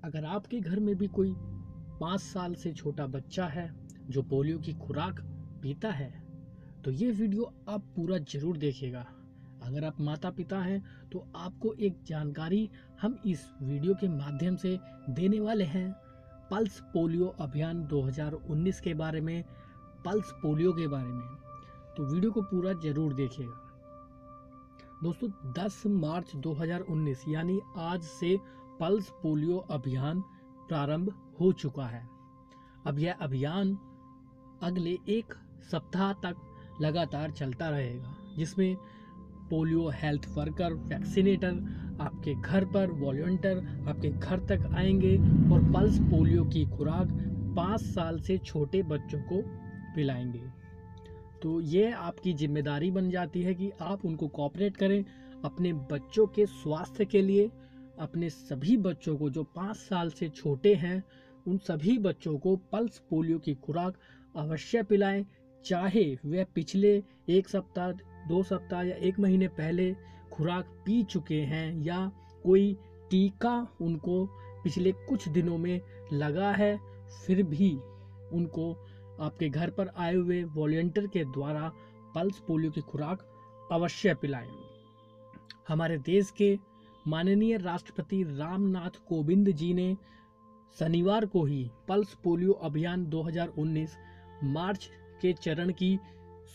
अगर आपके घर में भी कोई 5 साल से छोटा बच्चा है जो पोलियो की खुराक पीता है तो ये वीडियो आप पूरा जरूर देखिएगा। अगर आप माता पिता हैं तो आपको एक जानकारी हम इस वीडियो के माध्यम से देने वाले हैं। पल्स पोलियो अभियान 2019 के बारे में, पल्स पोलियो के बारे में, तो वीडियो को पूरा जरूर देखिएगा। दोस्तों 10 मार्च 2019 यानी आज से पल्स पोलियो अभियान प्रारंभ हो चुका है। अब यह अभियान अगले एक सप्ताह तक लगातार चलता रहेगा, जिसमें पोलियो हेल्थ वर्कर, वैक्सीनेटर आपके घर पर वॉलंटियर आपके घर तक आएंगे और पल्स पोलियो की खुराक 5 साल से छोटे बच्चों को पिलाएंगे। तो ये आपकी जिम्मेदारी बन जाती है कि आप उनको कोऑपरेट करें अपने बच्चों के स्वास्थ्य के लिए। अपने सभी बच्चों को जो 5 साल से छोटे हैं उन सभी बच्चों को पल्स पोलियो की खुराक अवश्य पिलाएं, चाहे वे पिछले 1 सप्ताह, 2 सप्ताह या 1 महीने पहले खुराक पी चुके हैं या कोई टीका उनको पिछले कुछ दिनों में लगा है, फिर भी उनको आपके घर पर आए हुए वॉलंटियर के द्वारा पल्स पोलियो की खुराक अवश्य पिलाएं। हमारे देश के माननीय राष्ट्रपति रामनाथ कोविंद जी ने शनिवार को ही पल्स पोलियो अभियान 2019 मार्च के चरण की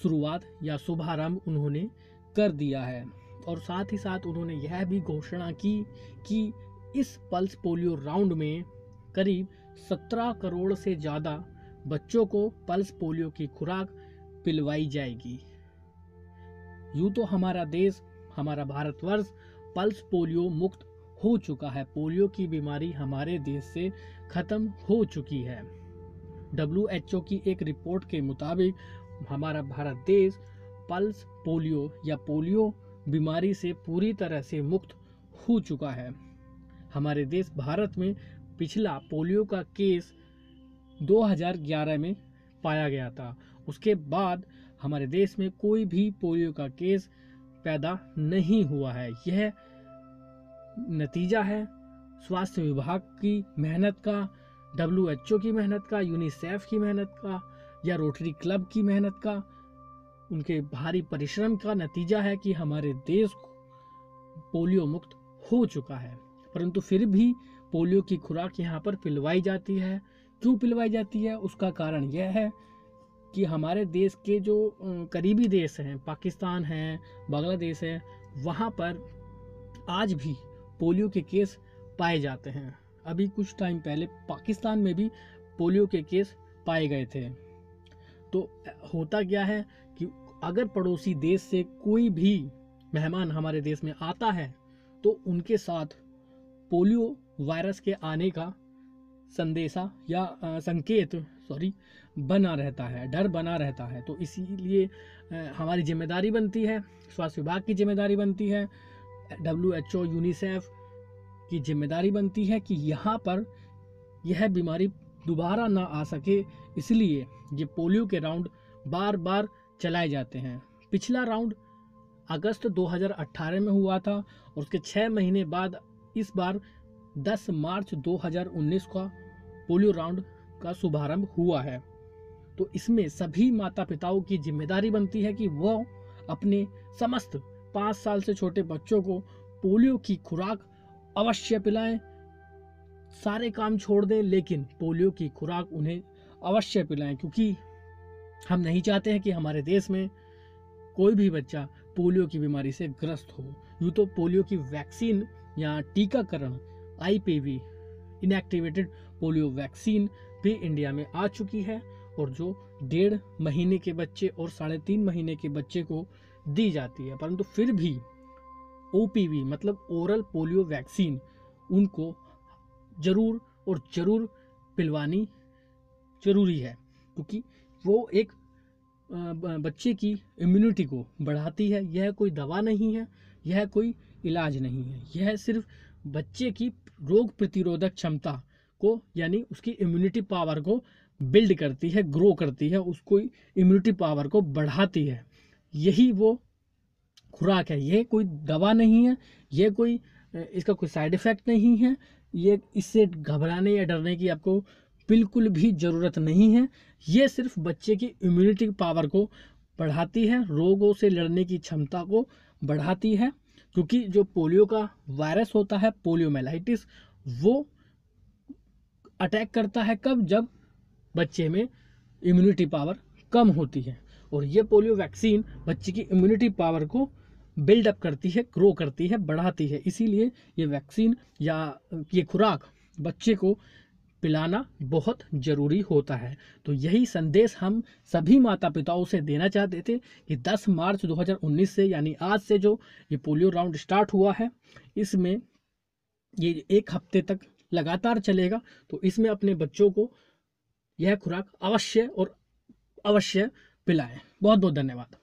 शुरुआत या शुभारंभ उन्होंने कर दिया है। और साथ ही साथ उन्होंने यह भी घोषणा की कि इस पल्स पोलियो राउंड में करीब 17 करोड़ से ज़्यादा बच्चों को पल्स पोलियो की खुराक पिलवाई जाएगी। यूँ तो हमारा देश, हमारा भारतवर्ष पल्स पोलियो मुक्त हो चुका है। पोलियो की बीमारी हमारे देश से खत्म हो चुकी है। WHO की एक रिपोर्ट के मुताबिक हमारा भारत देश पल्स पोलियो या पोलियो बीमारी से पूरी तरह से मुक्त हो चुका है। हमारे देश भारत में पिछला पोलियो का केस 2011 में पाया गया था। उसके बाद हमारे देश में कोई भी पोलियो का केस पैदा नहीं हुआ है। यह नतीजा है स्वास्थ्य विभाग की मेहनत का, WHO की मेहनत का, यूनिसेफ की मेहनत का या रोटरी क्लब की मेहनत का, उनके भारी परिश्रम का नतीजा है कि हमारे देश पोलियो मुक्त हो चुका है। परंतु फिर भी पोलियो की खुराक यहाँ पर पिलवाई जाती है। क्यों पिलवाई जाती है? उसका कारण यह है कि हमारे देश के जो करीबी देश हैं, पाकिस्तान है, बांग्लादेश है, वहाँ पर आज भी पोलियो के केस पाए जाते हैं। अभी कुछ टाइम पहले पाकिस्तान में भी पोलियो के केस पाए गए थे। तो होता क्या है कि अगर पड़ोसी देश से कोई भी मेहमान हमारे देश में आता है तो उनके साथ पोलियो वायरस के आने का संदेशा या संकेत बना रहता है, डर बना रहता है। तो इसीलिए हमारी जिम्मेदारी बनती है, स्वास्थ्य विभाग की जिम्मेदारी बनती है, WHO, यूनिसेफ की जिम्मेदारी बनती है कि यहाँ पर यह बीमारी दोबारा ना आ सके। इसलिए ये पोलियो के राउंड बार बार चलाए जाते हैं। पिछला राउंड अगस्त 2018 में हुआ था और उसके 6 महीने बाद इस बार 10 मार्च 2019 का पोलियो राउंड का शुभारंभ हुआ है। तो इसमें सभी माता पिताओं की जिम्मेदारी बनती है कि वह अपने समस्त 5 साल से छोटे बच्चों को पोलियो की खुराक अवश्य पिलाएं। सारे काम छोड़ दें लेकिन पोलियो की खुराक उन्हें अवश्य पिलाएं, क्योंकि हम नहीं चाहते हैं कि हमारे देश में कोई भी बच्चा पोलियो की बीमारी से ग्रस्त हो। यूँ तो पोलियो की वैक्सीन या टीकाकरण IPV, इनएक्टिवेटेड पोलियो वैक्सीन भी इंडिया में आ चुकी है और जो 1.5 महीने के बच्चे और 3.5 महीने के बच्चे को दी जाती है। परंतु फिर भी OPV मतलब ओरल पोलियो वैक्सीन उनको जरूर पिलवानी जरूरी है, क्योंकि वो एक बच्चे की इम्यूनिटी को बढ़ाती है। यह कोई दवा नहीं है, यह कोई इलाज नहीं है, यह सिर्फ बच्चे की रोग प्रतिरोधक क्षमता को यानी उसकी इम्यूनिटी पावर को बिल्ड करती है, ग्रो करती है, उसको इम्यूनिटी पावर को बढ़ाती है। यही वो खुराक है। यह कोई दवा नहीं है, यह कोई इसका कोई साइड इफेक्ट नहीं है, ये इससे घबराने या डरने की आपको बिल्कुल भी ज़रूरत नहीं है। ये सिर्फ बच्चे की इम्यूनिटी पावर को बढ़ाती है, रोगों से लड़ने की क्षमता को बढ़ाती है, क्योंकि जो पोलियो का वायरस होता है, पोलियोमाइलाइटिस, वो अटैक करता है कब, जब बच्चे में इम्यूनिटी पावर कम होती है। और ये पोलियो वैक्सीन बच्चे की इम्यूनिटी पावर को बिल्डअप करती है, ग्रो करती है, बढ़ाती है। इसीलिए ये वैक्सीन या ये खुराक बच्चे को पिलाना बहुत ज़रूरी होता है। तो यही संदेश हम सभी माता पिताओं से देना चाहते थे कि 10 मार्च 2019 से, यानी आज से जो ये पोलियो राउंड स्टार्ट हुआ है, इसमें ये 1 हफ्ते तक लगातार चलेगा। तो इसमें अपने बच्चों को यह खुराक अवश्य और अवश्य पिलाएं। बहुत बहुत धन्यवाद।